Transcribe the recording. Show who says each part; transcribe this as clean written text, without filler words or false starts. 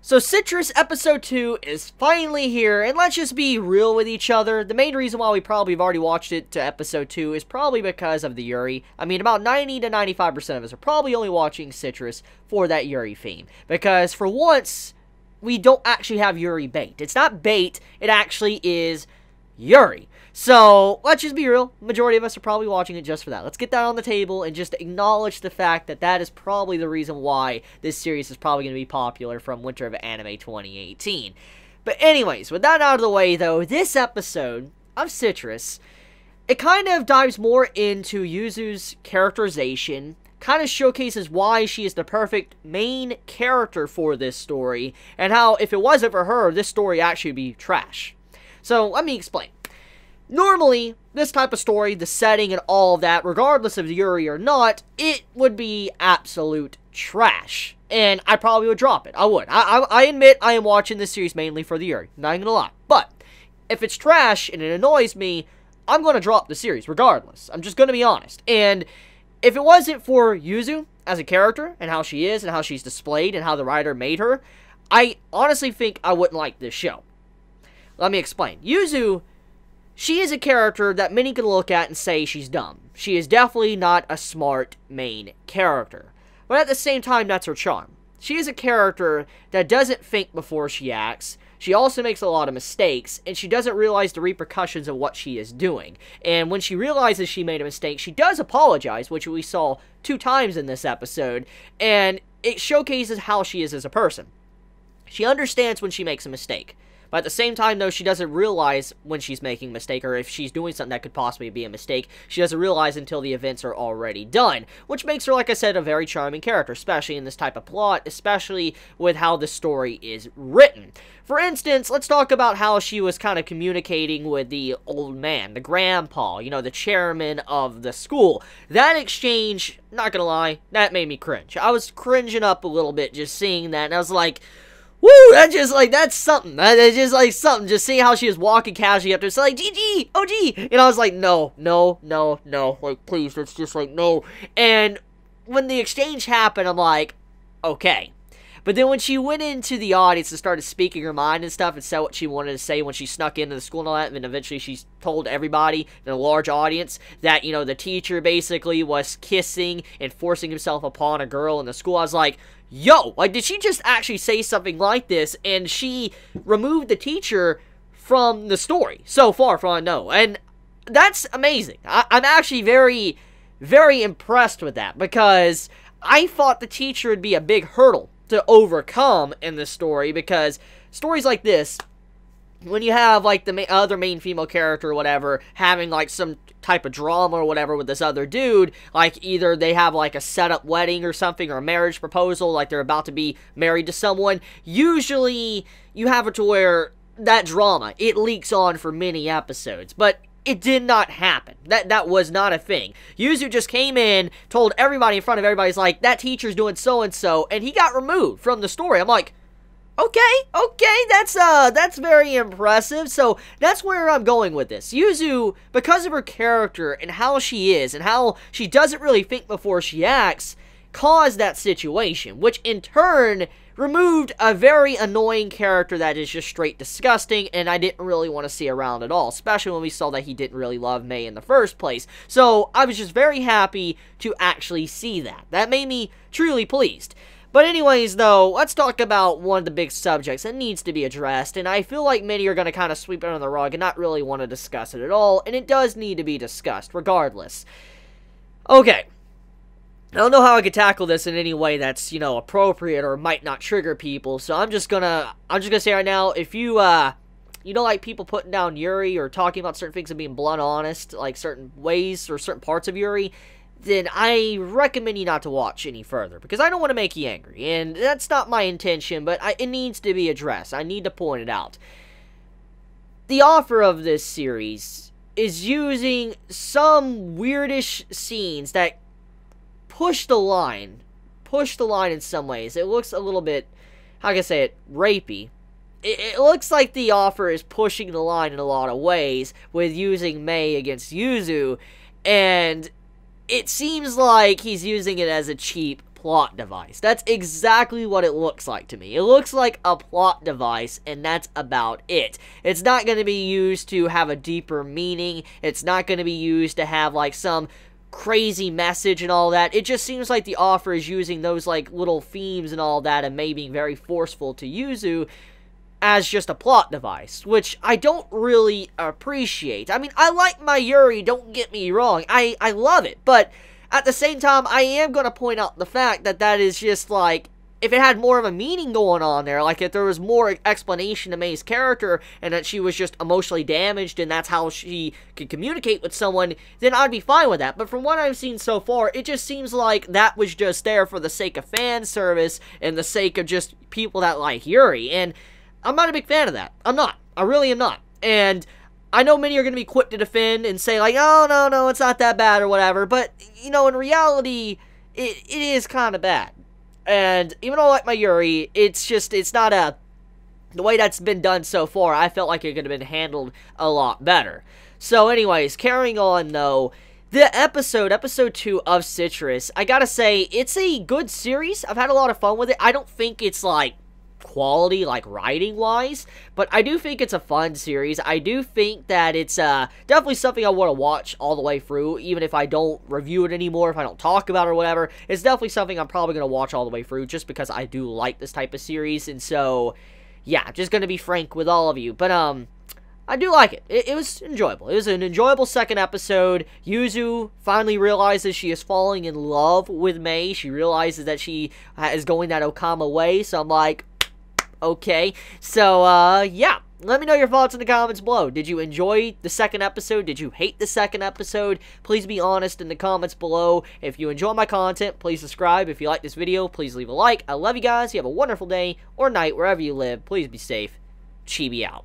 Speaker 1: So Citrus Episode 2 is finally here, and let's just be real with each other. The main reason why we probably have already watched it to Episode 2 is probably because of the Yuri. I mean, about 90 to 95% of us are probably only watching Citrus for that Yuri theme. Because for once, we don't actually have Yuri bait. It's not bait, it actually is Yuri. So, let's just be real, majority of us are probably watching it just for that. Let's get that on the table and just acknowledge the fact that that is probably the reason why this series is probably going to be popular from Winter of Anime 2018. But anyways, with that out of the way though, this episode of Citrus, it kind of dives more into Yuzu's characterization, kind of showcases why she is the perfect main character for this story, and how if it wasn't for her, this story actually would be trash. So, let me explain. Normally, this type of story, the setting and all of that, regardless of Yuri or not, it would be absolute trash. And I probably would drop it. I would. I admit I am watching this series mainly for the Yuri. Not gonna lie. But, if it's trash and it annoys me, I'm gonna drop the series regardless. I'm just gonna be honest. And if it wasn't for Yuzu as a character, and how she is, and how she's displayed, and how the writer made her, I honestly think I wouldn't like this show. Let me explain. Yuzu, she is a character that many can look at and say she's dumb. She is definitely not a smart main character. But at the same time, that's her charm. She is a character that doesn't think before she acts. She also makes a lot of mistakes, and she doesn't realize the repercussions of what she is doing. And when she realizes she made a mistake, she does apologize, which we saw 2 times in this episode, and it showcases how she is as a person. She understands when she makes a mistake. But at the same time, though, she doesn't realize when she's making a mistake, or if she's doing something that could possibly be a mistake, she doesn't realize until the events are already done, which makes her, like I said, a very charming character, especially in this type of plot, especially with how the story is written. For instance, let's talk about how she was kind of communicating with the old man, the grandpa, you know, the chairman of the school. That exchange, not gonna lie, that made me cringe. I was cringing up a little bit just seeing that, and I was like, woo, that's just like, that's something. That's just like something. Just seeing how she was walking casually up to it's like, GG, OG. And I was like, no. Like, please, it's just like, no. And when the exchange happened, I'm like, okay. But then when she went into the audience and started speaking her mind and stuff and said what she wanted to say when she snuck into the school and all that, and then eventually she told everybody in a large audience that, you know, the teacher basically was kissing and forcing himself upon a girl in the school, I was like, yo, like, did she just actually say something like this? And she removed the teacher from the story, so far from what I know. And that's amazing. I'm actually very, very impressed with that, because I thought the teacher would be a big hurdle to overcome in this story, because stories like this, when you have, like, the other main female character or whatever, having, like, some type of drama or whatever with this other dude, like, either they have, like, a set-up wedding or something, or a marriage proposal, like, they're about to be married to someone, usually you have it to where that drama, it leaks on for many episodes, but it did not happen. That was not a thing. Yuzu just came in, told everybody in front of everybody's like, that teacher's doing so-and-so, and he got removed from the story. I'm like, okay, that's very impressive. So that's where I'm going with this. Yuzu, because of her character and how she is, and how she doesn't really think before she acts, caused that situation, which in turn removed a very annoying character that is just straight disgusting, and I didn't really want to see around at all, especially when we saw that he didn't really love Mei in the first place. So I was just very happy to actually see that. That made me truly pleased. But anyways, though, let's talk about one of the big subjects that needs to be addressed, and I feel like many are going to kind of sweep it under the rug and not really want to discuss it at all, and it does need to be discussed, regardless. Okay. I don't know how I could tackle this in any way that's, you know, appropriate or might not trigger people, so I'm just gonna say right now, if you, you don't like people putting down Yuri or talking about certain things and being blunt honest, like certain ways or certain parts of Yuri, then I recommend you not to watch any further, because I don't want to make you angry, and that's not my intention, but it needs to be addressed. I need to point it out. The author of this series is using some weirdish scenes that push the line in some ways. It looks a little bit, how can I say it, rapey. It looks like the author is pushing the line in a lot of ways with using Mei against Yuzu, and it seems like he's using it as a cheap plot device. That's exactly what it looks like to me. It looks like a plot device, and that's about it. It's not going to be used to have a deeper meaning. It's not going to be used to have, like, some crazy message and all that. It just seems like the author is using those, like, little themes and all that and maybe being very forceful to Yuzu as just a plot device, which I don't really appreciate. I mean, I like my Yuri, don't get me wrong. I love it, but at the same time, I am going to point out the fact that that is just, like, if it had more of a meaning going on there, like if there was more explanation to May's character and that she was just emotionally damaged and that's how she could communicate with someone, then I'd be fine with that. But from what I've seen so far, it just seems like that was just there for the sake of fan service and the sake of just people that like Yuri, and I'm not a big fan of that. I'm not. I really am not. And I know many are going to be quick to defend and say, like, oh, no, it's not that bad or whatever. But, you know, in reality, it is kind of bad. And even though I like my Yuri, it's not the way that's been done so far, I felt like it could have been handled a lot better. So anyways, carrying on though, the episode 2 of Citrus, I gotta say, it's a good series. I've had a lot of fun with it. I don't think it's, like, quality, like, writing-wise, but I do think it's a fun series. I do think that it's definitely something I want to watch all the way through, even if I don't review it anymore, if I don't talk about it or whatever. It's definitely something I'm probably going to watch all the way through, just because I do like this type of series, and so, yeah, I'm just going to be frank with all of you, but, I do like it. It was enjoyable. It was an enjoyable second episode. Yuzu finally realizes she is falling in love with May. She realizes that she is going that Okama way, so I'm like, okay. So, yeah. Let me know your thoughts in the comments below. Did you enjoy the second episode? Did you hate the second episode? Please be honest in the comments below. If you enjoy my content, please subscribe. If you like this video, please leave a like. I love you guys. You have a wonderful day or night wherever you live. Please be safe. Chibi out.